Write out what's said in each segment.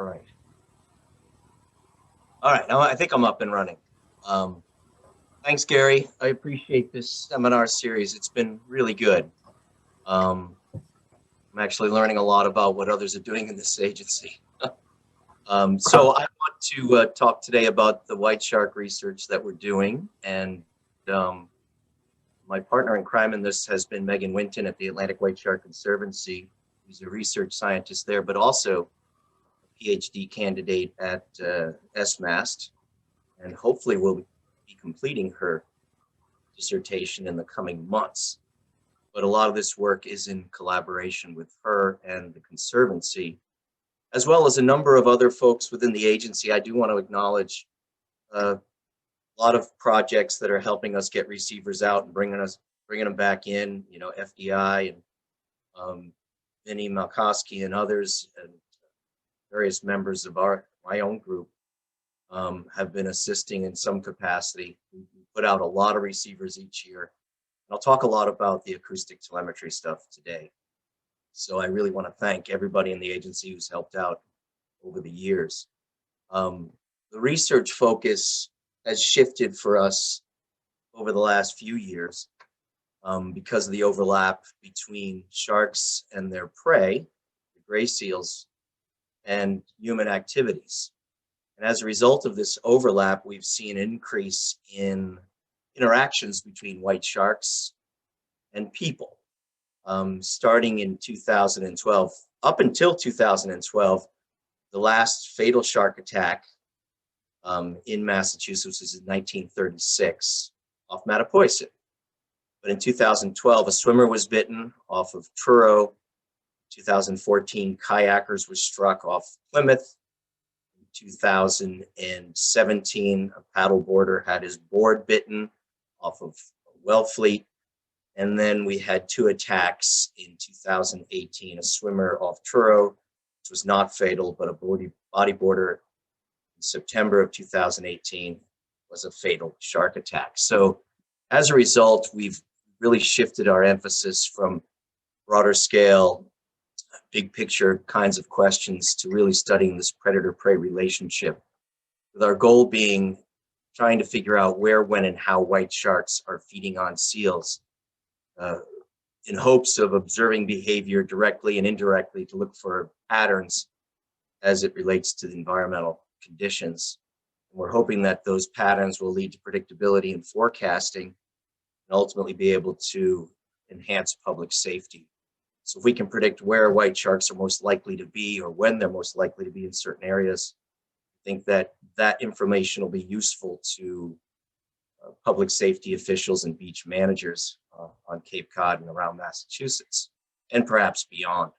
right. All right, now I think I'm up and running. Thanks, Gary. I appreciate this seminar series. It's been really good. I'm actually learning a lot about what others are doing in this agency. So I want to talk today about the white shark research that we're doing. And my partner in crime in this has been Megan Winton at the Atlantic White Shark Conservancy, who's a research scientist there, but also a PhD candidate at SMAST. And hopefully will be completing her dissertation in the coming months. But a lot of this work is in collaboration with her and the Conservancy, as well as a number of other folks within the agency. I do want to acknowledge a lot of projects that are helping us get receivers out and bringing them back in. You know, FDI and Vinny Malkowski and others, and various members of my own group have been assisting in some capacity. We put out a lot of receivers each year. And I'll talk a lot about the acoustic telemetry stuff today. So I really want to thank everybody in the agency who's helped out over the years. The research focus has shifted for us over the last few years because of the overlap between sharks and their prey, the gray seals, and human activities. And as a result of this overlap, we've seen an increase in interactions between white sharks and people. Starting in 2012, up until 2012, the last fatal shark attack in Massachusetts was in 1936 off Mattapoisett. But in 2012, a swimmer was bitten off of Truro. 2014, kayakers were struck off Plymouth. 2017, a paddleboarder had his board bitten off of Wellfleet. And then we had 2 attacks in 2018, a swimmer off Truro, which was not fatal, but a bodyboarder in September of 2018 was a fatal shark attack. So as a result, we've really shifted our emphasis from broader scale, big picture kinds of questions to really studying this predator-prey relationship, with our goal being trying to figure out where, when, and how white sharks are feeding on seals in hopes of observing behavior directly and indirectly to look for patterns as it relates to the environmental conditions. And we're hoping that those patterns will lead to predictability and forecasting and ultimately be able to enhance public safety. So if we can predict where white sharks are most likely to be or when they're most likely to be in certain areas, I think that that information will be useful to public safety officials and beach managers on Cape Cod and around Massachusetts, and perhaps beyond.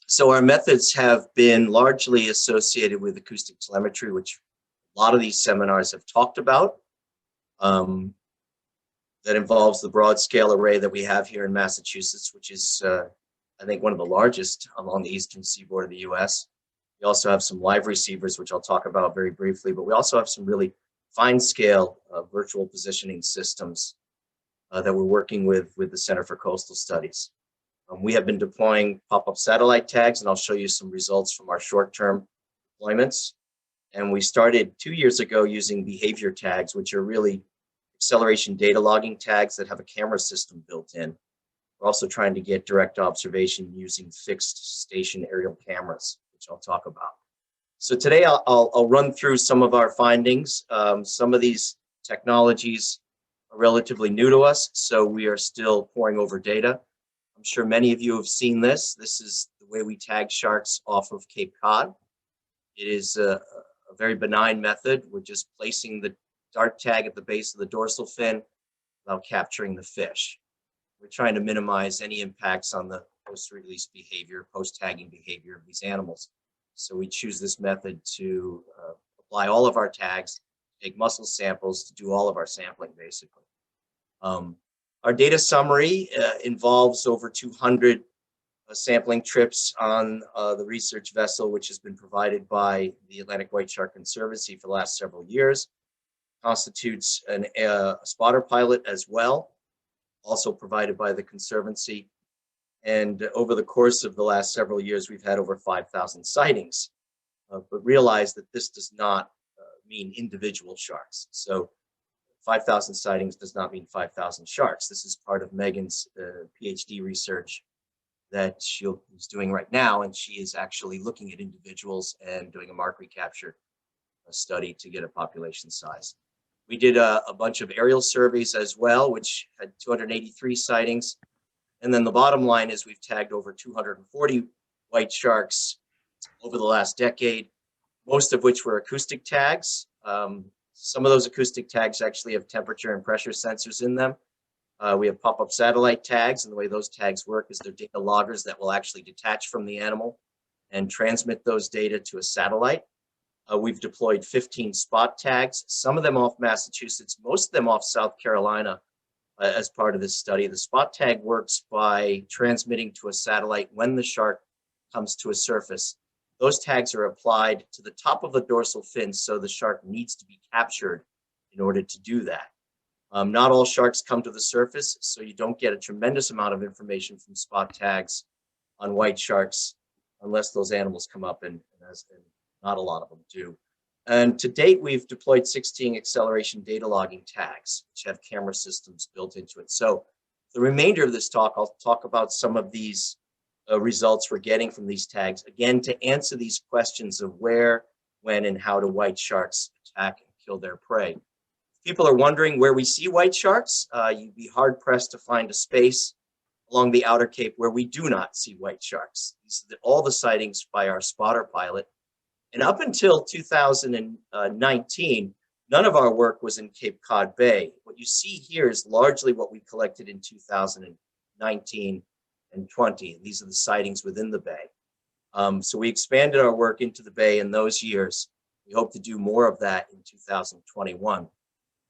So our methods have been largely associated with acoustic telemetry, which a lot of these seminars have talked about. That involves the broad scale array that we have here in Massachusetts, which is, I think, one of the largest along the eastern seaboard of the US. We also have some live receivers, which I'll talk about very briefly, but we also have some really fine scale virtual positioning systems that we're working with the Center for Coastal Studies. We have been deploying pop-up satellite tags, and I'll show you some results from our short-term deployments. And we started 2 years ago using behavior tags, which are really acceleration data logging tags that have a camera system built in. We're also trying to get direct observation using fixed station aerial cameras, which I'll talk about. So today I'll run through some of our findings. Some of these technologies are relatively new to us, so we are still poring over data. I'm sure many of you have seen this. This is the way we tag sharks off of Cape Cod. It is a very benign method. We're just placing the dart tag at the base of the dorsal fin without capturing the fish. We're trying to minimize any impacts on the post-release behavior, post-tagging behavior of these animals. So we choose this method to apply all of our tags, take muscle samples to do all of our sampling, basically. Our data summary involves over 200 sampling trips on the research vessel, which has been provided by the Atlantic White Shark Conservancy for the last several years. Constitutes a spotter pilot as well, also provided by the Conservancy. And over the course of the last several years, we've had over 5,000 sightings. But realize that this does not mean individual sharks. So 5,000 sightings does not mean 5,000 sharks. This is part of Megan's PhD research that she's doing right now, and she is actually looking at individuals and doing a mark recapture study to get a population size. We did a bunch of aerial surveys as well, which had 283 sightings. And then the bottom line is we've tagged over 240 white sharks over the last decade, most of which were acoustic tags. Some of those acoustic tags actually have temperature and pressure sensors in them. We have pop-up satellite tags, and the way those tags work is they're data loggers that will actually detach from the animal and transmit those data to a satellite. We've deployed 15 spot tags, some of them off Massachusetts, most of them off South Carolina as part of this study. The spot tag works by transmitting to a satellite when the shark comes to a surface. Those tags are applied to the top of the dorsal fin, so the shark needs to be captured in order to do that. Not all sharks come to the surface, so you don't get a tremendous amount of information from spot tags on white sharks unless those animals come up, and not a lot of them do. And to date, we've deployed 16 acceleration data logging tags, which have camera systems built into it. So the remainder of this talk, I'll talk about some of these results we're getting from these tags, again, to answer these questions of where, when, and how do white sharks attack and kill their prey. People are wondering where we see white sharks. You'd be hard pressed to find a space along the outer cape where we do not see white sharks. These are all the sightings by our spotter pilot. And up until 2019, none of our work was in Cape Cod Bay. What you see here is largely what we collected in 2019 and 20. These are the sightings within the bay. So we expanded our work into the bay in those years. We hope to do more of that in 2021.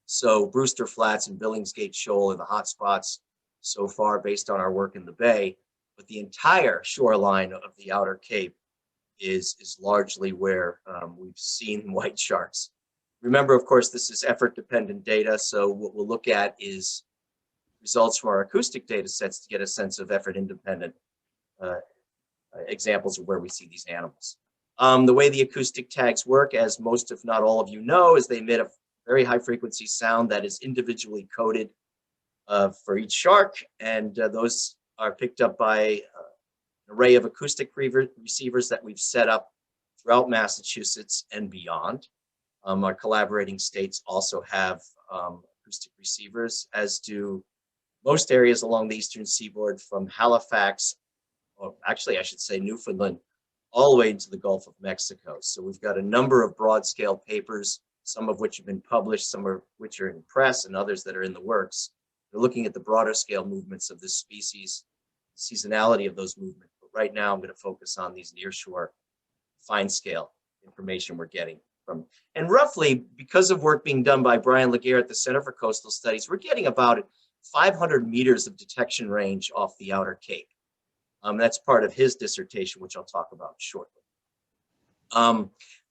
So Brewster Flats and Billingsgate Shoal are the hotspots so far based on our work in the bay, but the entire shoreline of the outer cape is largely where we've seen white sharks. Remember, of course, this is effort-dependent data, so what we'll look at is results from our acoustic data sets to get a sense of effort-independent examples of where we see these animals. The way the acoustic tags work, as most, if not all of you know, is they emit a very high-frequency sound that is individually coded for each shark, and those are picked up by array of acoustic receivers that we've set up throughout Massachusetts and beyond. Our collaborating states also have acoustic receivers, as do most areas along the eastern seaboard from Halifax, or actually I should say Newfoundland, all the way into the Gulf of Mexico. So we've got a number of broad scale papers, some of which have been published, some of which are in press, and others that are in the works. They're looking at the broader scale movements of this species, seasonality of those movements. Right now, I'm going to focus on these nearshore fine scale information we're getting from. And roughly, because of work being done by Brian Laguerre at the Center for Coastal Studies, we're getting about 500 meters of detection range off the outer cape. That's part of his dissertation, which I'll talk about shortly.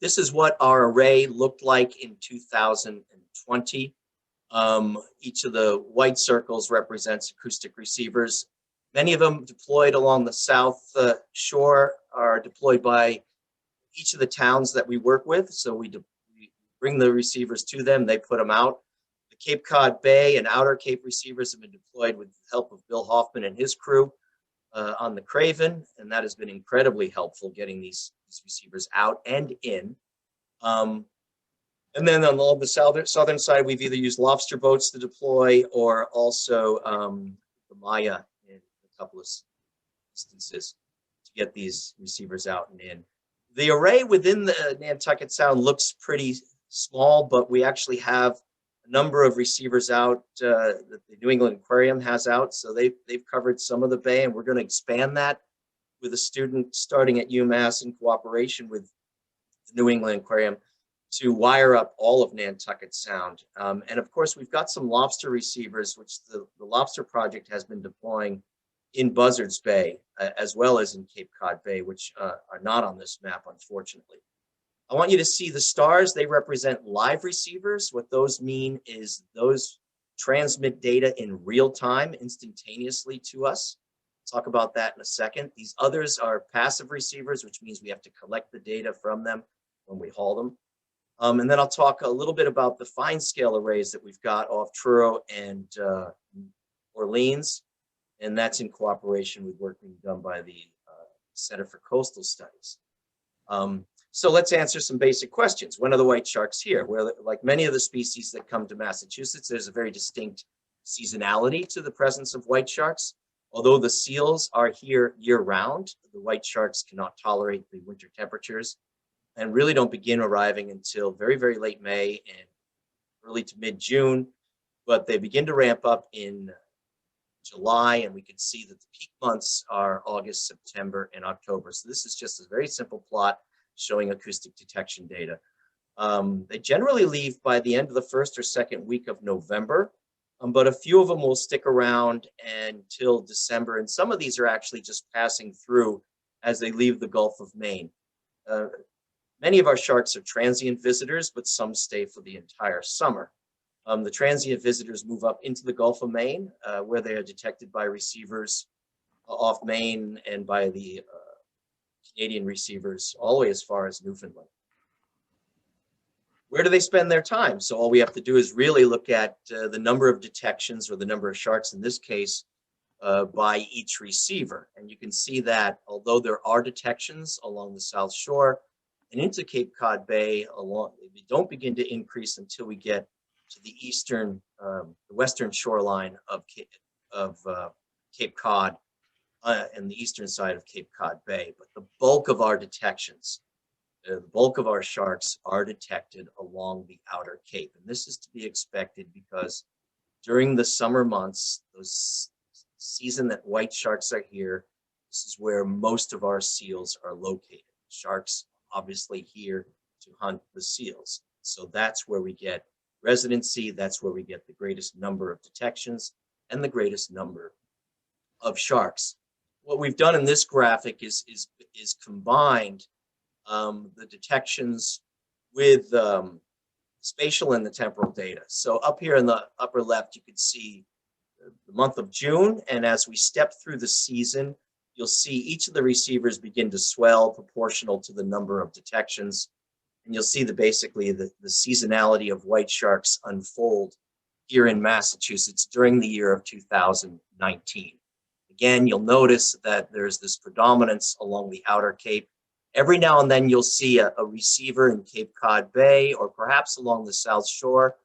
This is what our array looked like in 2020. Each of the white circles represents acoustic receivers. Many of them deployed along the south shore are deployed by each of the towns that we work with. So we bring the receivers to them, they put them out. The Cape Cod Bay and Outer Cape receivers have been deployed with the help of Bill Hoffman and his crew on the Craven, and that has been incredibly helpful getting these receivers out and in. And then on the southern side, we've either used lobster boats to deploy or also the Maya in a couple of instances to get these receivers out and in. The array within the Nantucket Sound looks pretty small, but we actually have a number of receivers out that the New England Aquarium has out. So they've covered some of the bay, and we're going to expand that with a student starting at UMass in cooperation with the New England Aquarium to wire up all of Nantucket Sound. And of course, we've got some lobster receivers, which the Lobster Project has been deploying in Buzzards Bay, as well as in Cape Cod Bay, which are not on this map, unfortunately. I want you to see the stars. They represent live receivers. What those mean is those transmit data in real time, instantaneously to us. Talk about that in a second. These others are passive receivers, which means we have to collect the data from them when we haul them. And then I'll talk a little bit about the fine scale arrays that we've got off Truro and Orleans, and that's in cooperation with work being done by the Center for Coastal Studies. So let's answer some basic questions. When are the white sharks here? Well, like many of the species that come to Massachusetts, there's a very distinct seasonality to the presence of white sharks. Although the seals are here year-round, the white sharks cannot tolerate the winter temperatures and really don't begin arriving until very, very late May and early to mid-June. But they begin to ramp up in July, and we can see that the peak months are August, September, and October. So this is just a very simple plot showing acoustic detection data. They generally leave by the end of the first or second week of November. But a few of them will stick around until December, and some of these are actually just passing through as they leave the Gulf of Maine. Many of our sharks are transient visitors, but some stay for the entire summer. The transient visitors move up into the Gulf of Maine, where they are detected by receivers off Maine and by the Canadian receivers all the way as far as Newfoundland. Where do they spend their time? So all we have to do is really look at the number of detections, or the number of sharks in this case, by each receiver. And you can see that although there are detections along the South Shore and into Cape Cod Bay, they don't begin to increase until we get to the eastern, the western shoreline of Cape Cod and the eastern side of Cape Cod Bay. But the bulk of our detections, the bulk of our sharks are detected along the outer Cape. And this is to be expected because during the summer months, those season that white sharks are here, this is where most of our seals are located. Sharks obviously here to hunt the seals. So that's where we get residency. That's where we get the greatest number of detections and the greatest number of sharks. What we've done in this graphic is combined the detections with spatial and the temporal data. So up here in the upper left, you can see the month of June. And as we step through the season, you'll see each of the receivers begin to swell proportional to the number of detections. And you'll see basically the seasonality of white sharks unfold here in Massachusetts during the year of 2019. Again, you'll notice that there's this predominance along the outer Cape. Every now and then you'll see a receiver in Cape Cod Bay or perhaps along the South Shore,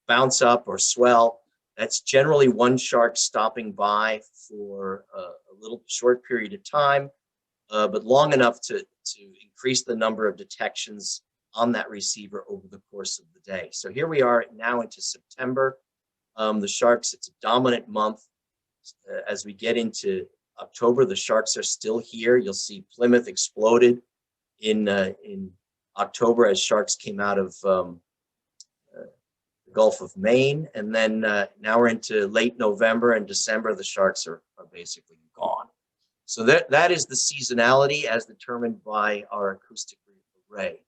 bounce up or swell. That's generally one shark stopping by for a little short period of time, but long enough to increase the number of detections on that receiver over the course of the day. So here we are now into September. The sharks, it's a dominant month. As we get into October, the sharks are still here. You'll see Plymouth exploded in October as sharks came out of the Gulf of Maine. And then now we're into late November and December, the sharks are basically gone. So that is the seasonality as determined by our acoustic array.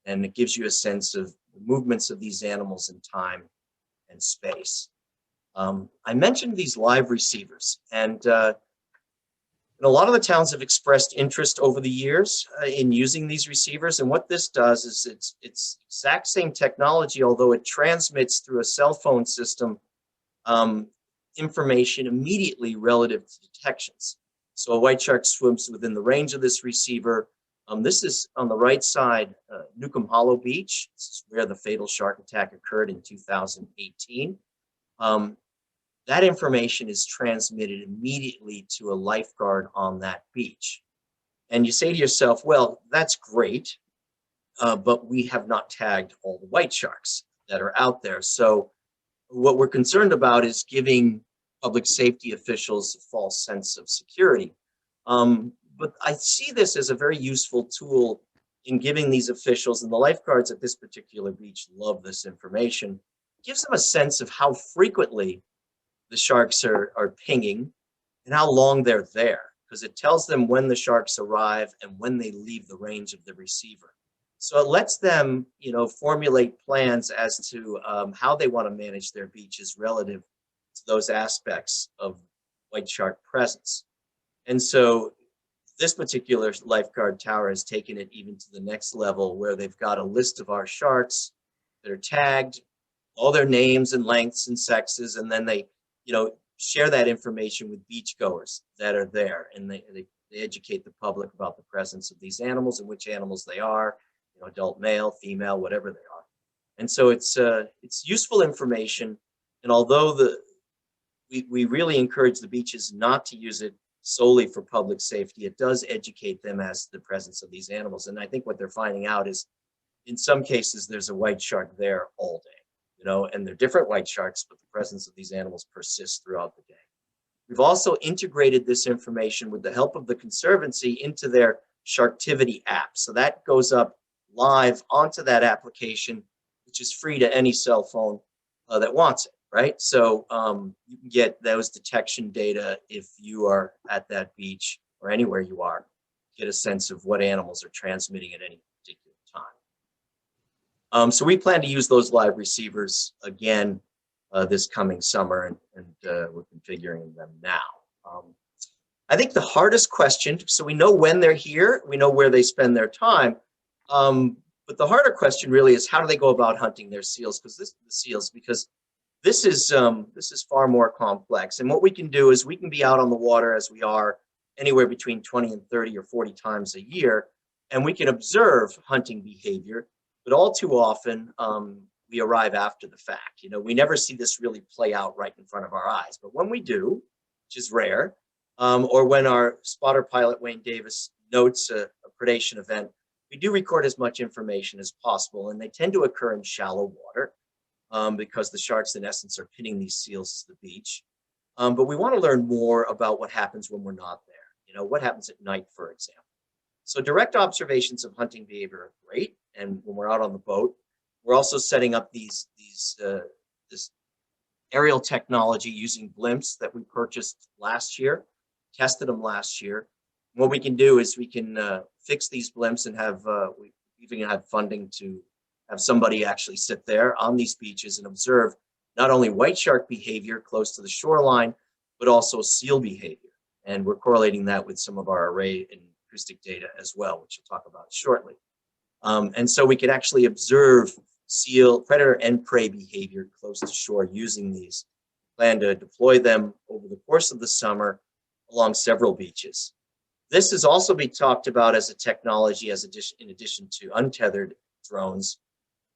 And it gives you a sense of the movements of these animals in time and space. I mentioned these live receivers, and a lot of the towns have expressed interest over the years in using these receivers. And what this does is it's exact same technology, although it transmits through a cell phone system information immediately relative to detections. So a white shark swims within the range of this receiver. This is on the right side, Newcomb Hollow Beach. This is where the fatal shark attack occurred in 2018. That information is transmitted immediately to a lifeguard on that beach. And you say to yourself, well, that's great, but we have not tagged all the white sharks that are out there. So what we're concerned about is giving public safety officials a false sense of security. But I see this as a very useful tool in giving these officials, and the lifeguards at this particular beach love this information. It gives them a sense of how frequently the sharks are pinging and how long they're there, because it tells them when the sharks arrive and when they leave the range of the receiver. So it lets them, formulate plans as to how they want to manage their beaches relative to those aspects of white shark presence. And so this particular lifeguard tower has taken it even to the next level, where they've got a list of our sharks that are tagged, all their names and lengths and sexes, and then they, share that information with beachgoers that are there, and they educate the public about the presence of these animals and which animals they are, adult male, female, whatever they are. And so it's useful information. And although we really encourage the beaches not to use it solely for public safety, it does educate them as to the presence of these animals. And I think what they're finding out is, in some cases, there's a white shark there all day, and they're different white sharks, but the presence of these animals persists throughout the day. We've also integrated this information with the help of the Conservancy into their Sharktivity app. So that goes up live onto that application, which is free to any cell phone that wants it, right? So you can get those detection data if you are at that beach or anywhere you are, get a sense of what animals are transmitting at any particular time. So we plan to use those live receivers again this coming summer, and we're configuring them now. I think the hardest question, so we know when they're here, we know where they spend their time, but the harder question really is, how do they go about hunting their seals? Because this is far more complex. And what we can do is we can be out on the water, as we are, anywhere between 20 and 30 or 40 times a year, and we can observe hunting behavior. But all too often, we arrive after the fact. We never see this really play out right in front of our eyes. But when we do, which is rare, or when our spotter pilot, Wayne Davis, notes a predation event, we do record as much information as possible. And they tend to occur in shallow water because the sharks, in essence, are pinning these seals to the beach. But we want to learn more about what happens when we're not there. What happens at night, for example. So direct observations of hunting behavior are great. And when we're out on the boat, we're also setting up this aerial technology using blimps that we purchased last year, tested them last year. What we can do is we can fix these blimps and we even had funding to have somebody actually sit there on these beaches and observe not only white shark behavior close to the shoreline, but also seal behavior. And we're correlating that with some of our array and acoustic data as well, which we'll talk about shortly. And so we could actually observe seal, predator and prey behavior close to shore using these. Plan to deploy them over the course of the summer along several beaches. This has also been talked about as a technology in addition to untethered drones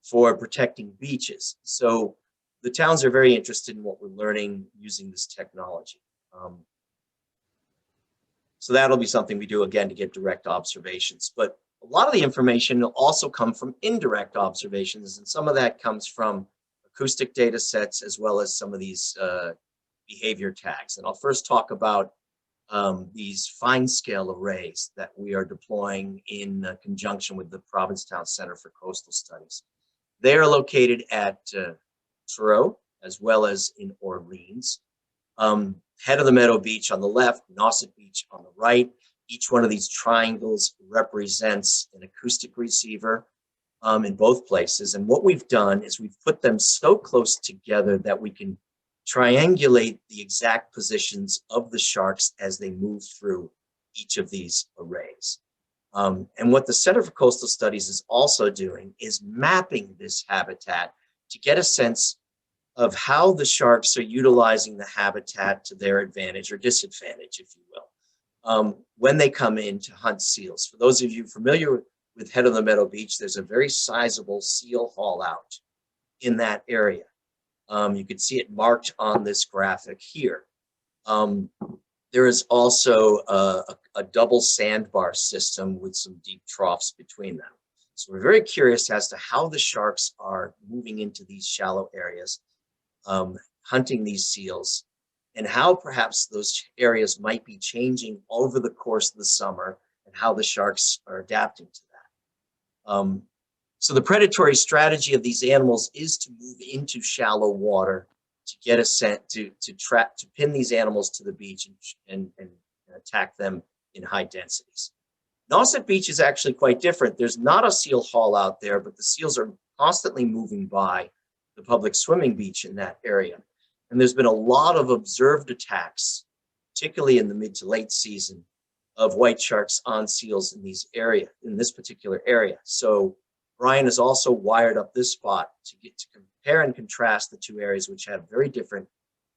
for protecting beaches. So the towns are very interested in what we're learning using this technology. So that'll be something we do again to get direct observations. But a lot of the information will also come from indirect observations, and some of that comes from acoustic data sets as well as some of these behavior tags. And I'll first talk about these fine scale arrays that we are deploying in conjunction with the Provincetown Center for Coastal Studies. They are located at Truro as well as in Orleans. Head of the Meadow Beach on the left, Nauset Beach on the right. Each one of these triangles represents an acoustic receiver in both places. And what we've done is we've put them so close together that we can triangulate the exact positions of the sharks as they move through each of these arrays. And what the Center for Coastal Studies is also doing is mapping this habitat to get a sense of how the sharks are utilizing the habitat to their advantage or disadvantage, if you will, when they come in to hunt seals. For those of you familiar with Head of the Meadow Beach, there's a very sizable seal haul out in that area. You can see it marked on this graphic here. There is also a double sandbar system with some deep troughs between them. So we're very curious as to how the sharks are moving into these shallow areas, hunting these seals, and how perhaps those areas might be changing over the course of the summer and how the sharks are adapting to that. So the predatory strategy of these animals is to move into shallow water to get a scent, to pin these animals to the beach and attack them in high densities. Nauset Beach is actually quite different. There's not a seal haul out there, but the seals are constantly moving by the public swimming beach in that area. And there's been a lot of observed attacks particularly in the mid to late season, of white sharks on seals in this particular area. So Brian has also wired up this spot to get to compare and contrast the two areas, which have very different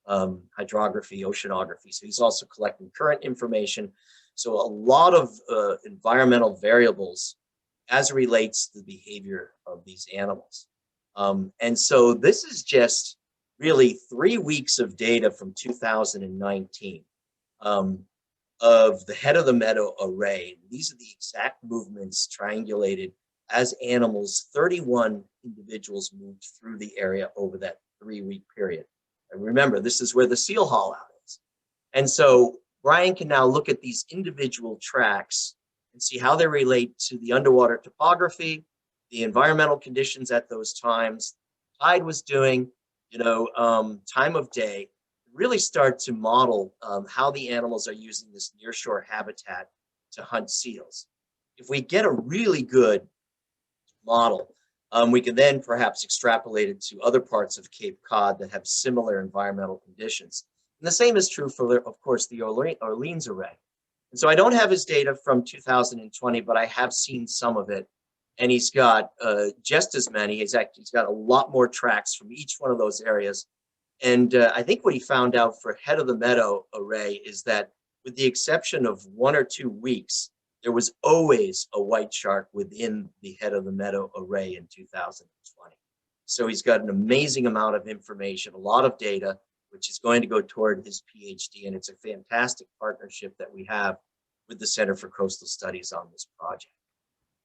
hydrography, oceanography. So he's also collecting current information. So a lot of environmental variables as it relates to the behavior of these animals. And so this is just really 3 weeks of data from 2019 of the head of the meadow array. These are the exact movements triangulated as animals, 31 individuals moved through the area over that 3-week period. And remember, this is where the seal haul out is. And so Brian can now look at these individual tracks and see how they relate to the underwater topography, the environmental conditions at those times, tide was doing, time of day, really start to model how the animals are using this nearshore habitat to hunt seals. If we get a really good model, we can then perhaps extrapolate it to other parts of Cape Cod that have similar environmental conditions. And the same is true for, of course, the Orleans Array. And so I don't have his data from 2020, but I have seen some of it. And he's got just as many. He's got a lot more tracks from each one of those areas. And I think what he found out for head of the meadow array is that with the exception of 1 or 2 weeks, there was always a white shark within the head of the meadow array in 2020. So he's got an amazing amount of information, a lot of data, which is going to go toward his PhD. And it's a fantastic partnership that we have with the Center for Coastal Studies on this project.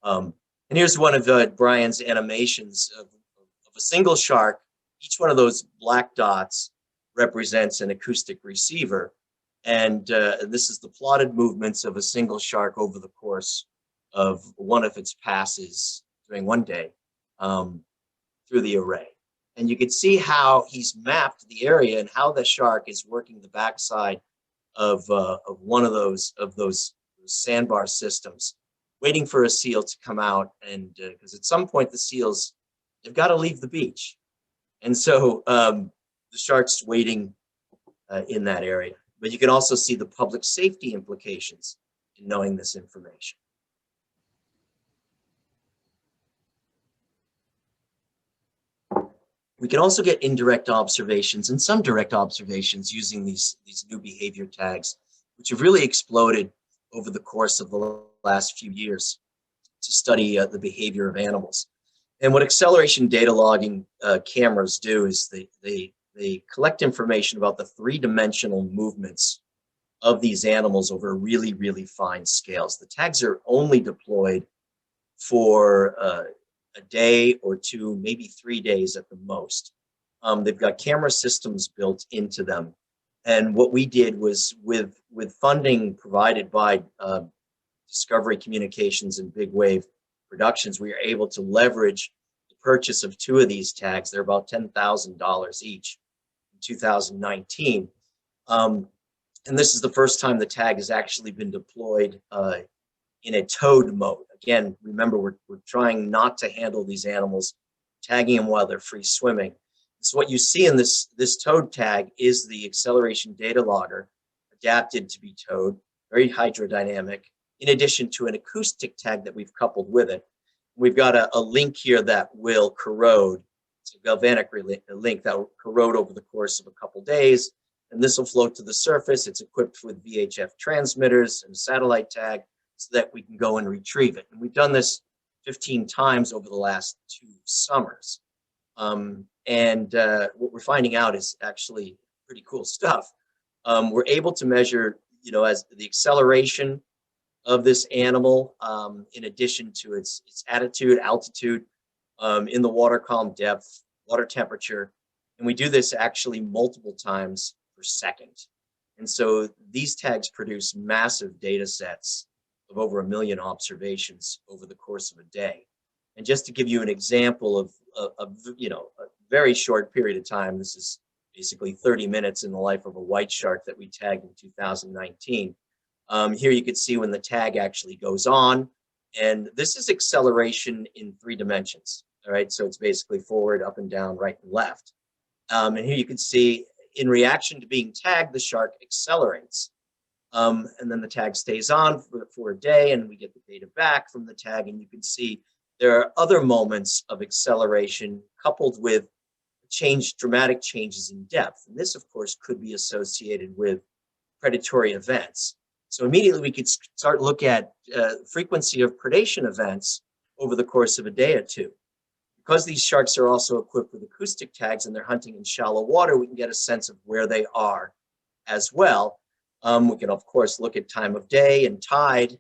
And here's one of Brian's animations of a single shark. Each one of those black dots represents an acoustic receiver. And this is the plotted movements of a single shark over the course of one of its passes during one day through the array. And you can see how he's mapped the area and how the shark is working the backside of one of those sandbar systems, waiting for a seal to come out. And because at some point the seals, they've got to leave the beach. And so the shark's waiting in that area. But you can also see the public safety implications in knowing this information. We can also get indirect observations and some direct observations using these new behavior tags, which have really exploded over the course of the last few years to study the behavior of animals. And what acceleration data logging cameras do is they collect information about the 3-dimensional movements of these animals over really, really fine scales. The tags are only deployed for a day or 2, maybe 3 days at the most. They've got camera systems built into them. And what we did was with funding provided by Discovery Communications and Big Wave Productions, we were able to leverage the purchase of 2 of these tags. They're about $10,000 each in 2019. And this is the first time the tag has actually been deployed in a towed mode. Again, remember, we're trying not to handle these animals, tagging them while they're free swimming. So what you see in this towed tag is the acceleration data logger adapted to be towed, very hydrodynamic, in addition to an acoustic tag that we've coupled with it. We've got a link here that will corrode. It's a galvanic link that will corrode over the course of a couple days, and this will float to the surface. It's equipped with VHF transmitters and a satellite tag so that we can go and retrieve it. And we've done this 15 times over the last 2 summers. What we're finding out is actually pretty cool stuff. We're able to measure, as the acceleration of this animal, in addition to its attitude, altitude, in the water column depth, water temperature. And we do this actually multiple times per second. And so these tags produce massive data sets of over 1 million observations over the course of a day. And just to give you an example of a very short period of time, this is basically 30 minutes in the life of a white shark that we tagged in 2019. Here you can see when the tag actually goes on, and this is acceleration in 3 dimensions. All right, so it's basically forward, up and down, right and left. And here you can see in reaction to being tagged, the shark accelerates. And then the tag stays on for a day, and we get the data back from the tag, and you can see there are other moments of acceleration coupled with dramatic changes in depth. And this, of course, could be associated with predatory events. So immediately we could start look at frequency of predation events over the course of a day or two. Because these sharks are also equipped with acoustic tags and they're hunting in shallow water, we can get a sense of where they are as well. We can, of course, look at time of day and tide,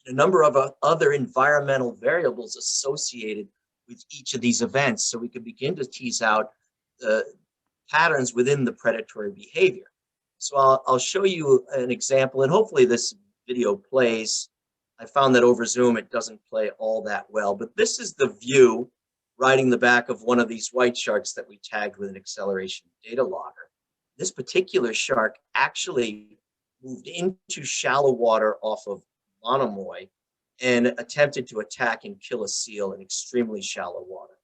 a number of other environmental variables associated with each of these events, so we can begin to tease out patterns within the predatory behavior. So I'll show you an example, and hopefully this video plays. I found that over Zoom it doesn't play all that well, but this is the view riding the back of one of these white sharks that we tagged with an acceleration data logger. This particular shark actually moved into shallow water off of Monomoy and attempted to attack and kill a seal in extremely shallow water.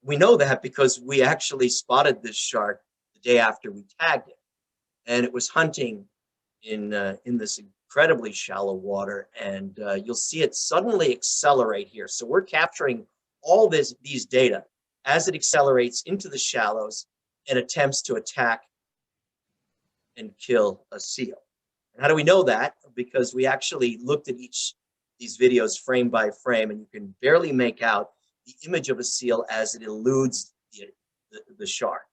We know that because we actually spotted this shark the day after we tagged it, and it was hunting in this incredibly shallow water, and you'll see it suddenly accelerate here. So we're capturing all these data as it accelerates into the shallows and attempts to attack and kill a seal. And how do we know that? Because we actually looked at these videos frame by frame, and you can barely make out the image of a seal as it eludes the shark.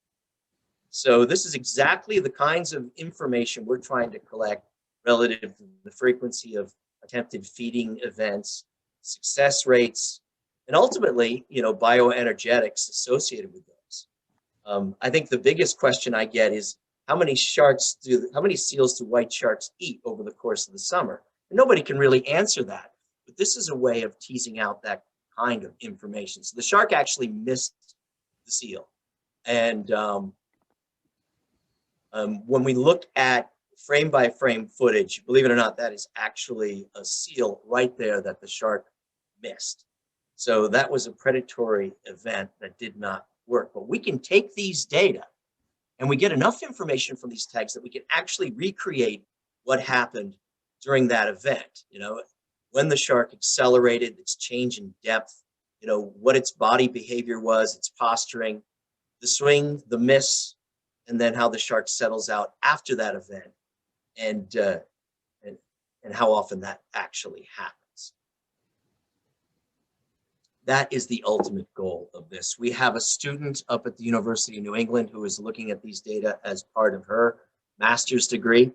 So this is exactly the kinds of information we're trying to collect relative to the frequency of attempted feeding events, success rates, and ultimately, bioenergetics associated with those. I think the biggest question I get is how many seals do white sharks eat over the course of the summer? And nobody can really answer that, but this is a way of teasing out that kind of information. So the shark actually missed the seal, and when we look at frame by frame footage, believe it or not, that is actually a seal right there that the shark missed. So that was a predatory event that did not work. But we can take these data and we get enough information from these tags that we can actually recreate what happened during that event. When the shark accelerated, its change in depth, what its body behavior was, its posturing, the swing, the miss, and then how the shark settles out after that event, and how often that actually happens. That is the ultimate goal of this. We have a student up at the University of New England who is looking at these data as part of her master's degree,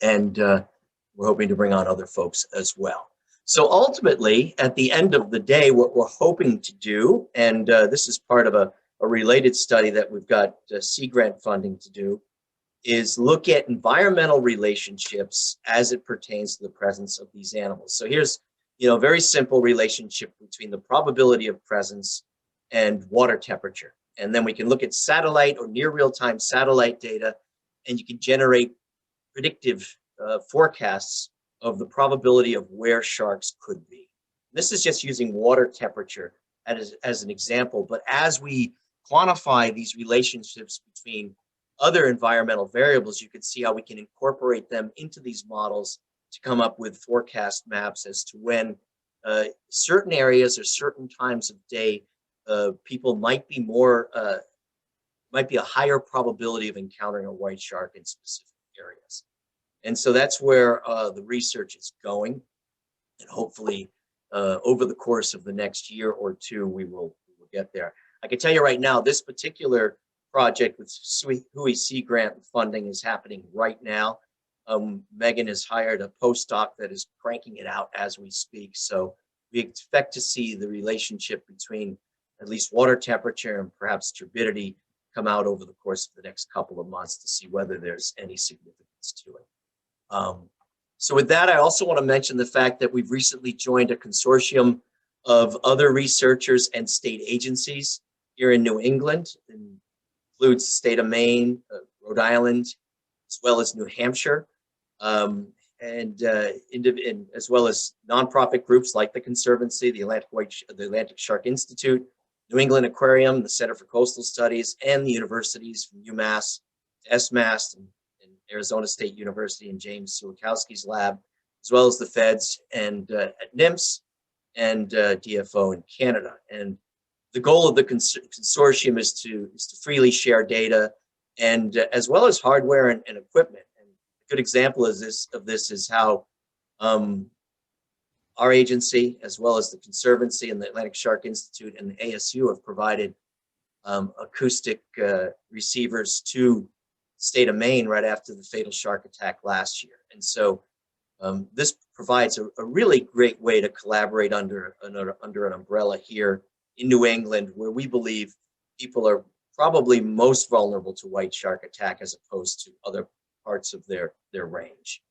and we're hoping to bring on other folks as well. So ultimately, at the end of the day, what we're hoping to do, and this is part of a related study that we've got Sea Grant funding to do, is look at environmental relationships as it pertains to the presence of these animals. So here's a very simple relationship between the probability of presence and water temperature. And then we can look at satellite or near real-time satellite data, and you can generate predictive forecasts of the probability of where sharks could be. This is just using water temperature as an example, but as we quantify these relationships between other environmental variables, you can see how we can incorporate them into these models to come up with forecast maps as to when certain areas or certain times of day people might be a higher probability of encountering a white shark in specific areas. And so that's where the research is going, and hopefully over the course of the next year or two we will get there. I can tell you right now, this particular project with Hui Sea Grant funding is happening right now. Megan has hired a postdoc that is cranking it out as we speak. So we expect to see the relationship between at least water temperature and perhaps turbidity come out over the course of the next couple of months to see whether there's any significance to it. So with that, I also want to mention the fact that we've recently joined a consortium of other researchers and state agencies here in New England. It includes the state of Maine, Rhode Island, as well as New Hampshire, and as well as nonprofit groups like the Conservancy, the Atlantic Shark Institute, New England Aquarium, the Center for Coastal Studies, and the universities from UMass, SMass, and Arizona State University and James Sulikowski's lab, as well as the feds and at NIMS and DFO in Canada. And the goal of the consortium is to freely share data, and as well as hardware and equipment. And a good example of this is how our agency, as well as the Conservancy and the Atlantic Shark Institute and the ASU, have provided acoustic receivers to the state of Maine right after the fatal shark attack last year. And so this provides a really great way to collaborate under an umbrella here in New England, where we believe people are probably most vulnerable to white shark attack as opposed to other parts of their range.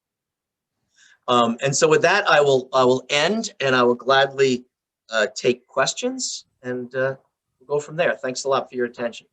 And so with that, I will end, and I will gladly take questions, and we'll go from there. Thanks a lot for your attention.